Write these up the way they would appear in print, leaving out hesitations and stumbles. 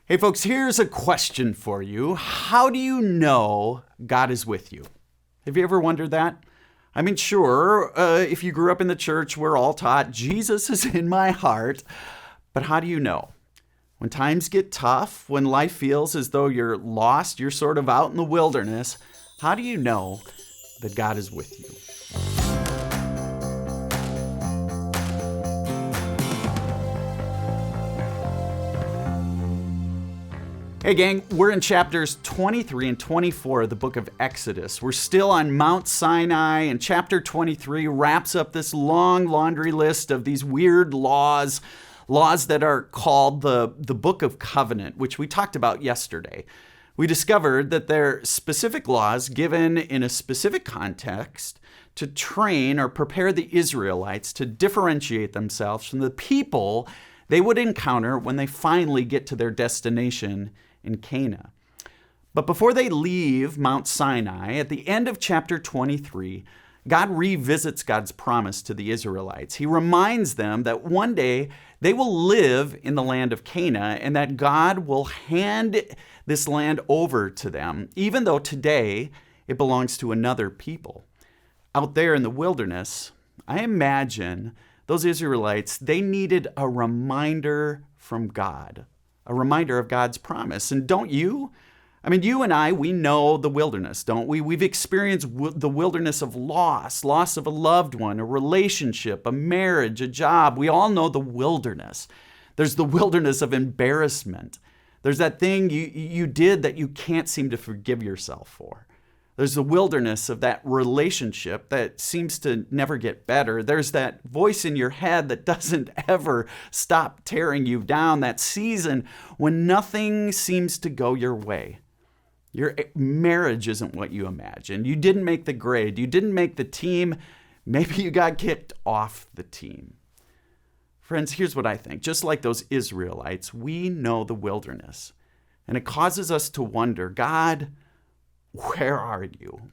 Hey folks, here's a question for you. How do you know God is with you? Have you ever wondered that? I mean, sure, if you grew up in the church, we're all taught Jesus is in my heart. But how do you know? When times get tough, when life feels as though you're lost, you're sort of out in the wilderness, how do you know that God is with you? Hey gang, we're in chapters 23 and 24 of the book of Exodus. We're still on Mount Sinai, and chapter 23 wraps up this long laundry list of these weird laws that are called the Book of Covenant, which we talked about yesterday. We discovered that they're specific laws given in a specific context to train or prepare the Israelites to differentiate themselves from the people they would encounter when they finally get to their destination in Canaan. But before they leave Mount Sinai, at the end of chapter 23, God revisits God's promise to the Israelites. He reminds them that one day they will live in the land of Canaan and that God will hand this land over to them, even though today it belongs to another people. Out there in the wilderness, I imagine those Israelites, they needed a reminder from God, a reminder of God's promise. And don't you? I mean, you and I, we know the wilderness, don't we? We've experienced the wilderness of loss of a loved one, a relationship, a marriage, a job. We all know the wilderness. There's the wilderness of embarrassment. There's that thing you did that you can't seem to forgive yourself for. There's the wilderness of that relationship that seems to never get better. There's that voice in your head that doesn't ever stop tearing you down. That season when nothing seems to go your way. Your marriage isn't what you imagined. You didn't make the grade. You didn't make the team. Maybe you got kicked off the team. Friends, here's what I think. Just like those Israelites, we know the wilderness. And it causes us to wonder, God, where are you?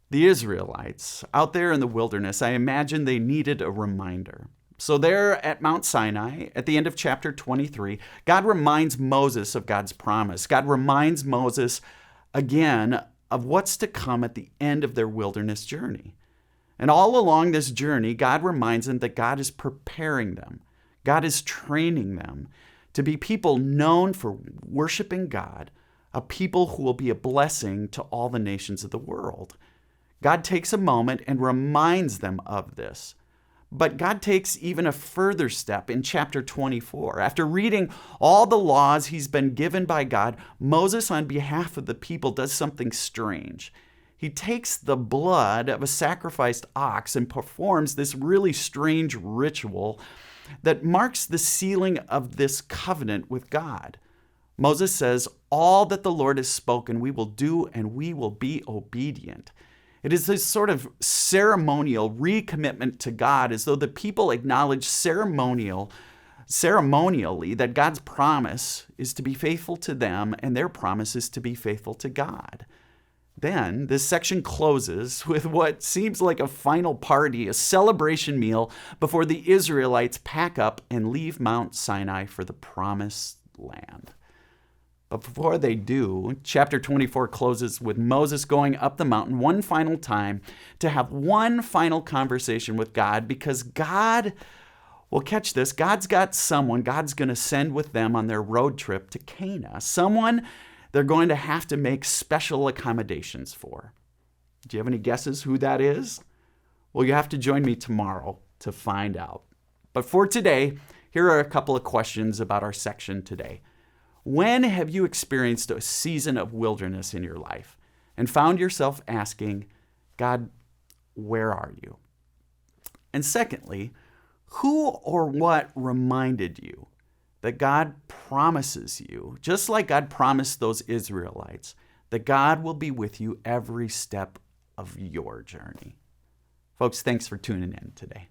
The Israelites out there in the wilderness, I imagine they needed a reminder. So there at Mount Sinai, at the end of chapter 23, God reminds Moses of God's promise. God reminds Moses again of what's to come at the end of their wilderness journey. And all along this journey, God reminds them that God is preparing them. God is training them to be people known for worshiping God, a people who will be a blessing to all the nations of the world. God takes a moment and reminds them of this. But God takes even a further step in chapter 24. After reading all the laws he's been given by God, Moses, on behalf of the people, does something strange. He takes the blood of a sacrificed ox and performs this really strange ritual that marks the sealing of this covenant with God. Moses says, "All that the Lord has spoken we will do, and we will be obedient." It is this sort of ceremonial recommitment to God, as though the people acknowledge ceremonially that God's promise is to be faithful to them and their promise is to be faithful to God. Then this section closes with what seems like a final party, a celebration meal before the Israelites pack up and leave Mount Sinai for the promised land. But before they do, chapter 24 closes with Moses going up the mountain one final time to have one final conversation with God, because God, well, catch this, God's got someone God's going to send with them on their road trip to Canaan, someone they're going to have to make special accommodations for. Do you have any guesses who that is? Well, you have to join me tomorrow to find out. But for today, here are a couple of questions about our section today. When have you experienced a season of wilderness in your life and found yourself asking, God, where are you? And secondly, who or what reminded you that God promises you, just like God promised those Israelites, that God will be with you every step of your journey? Folks, thanks for tuning in today.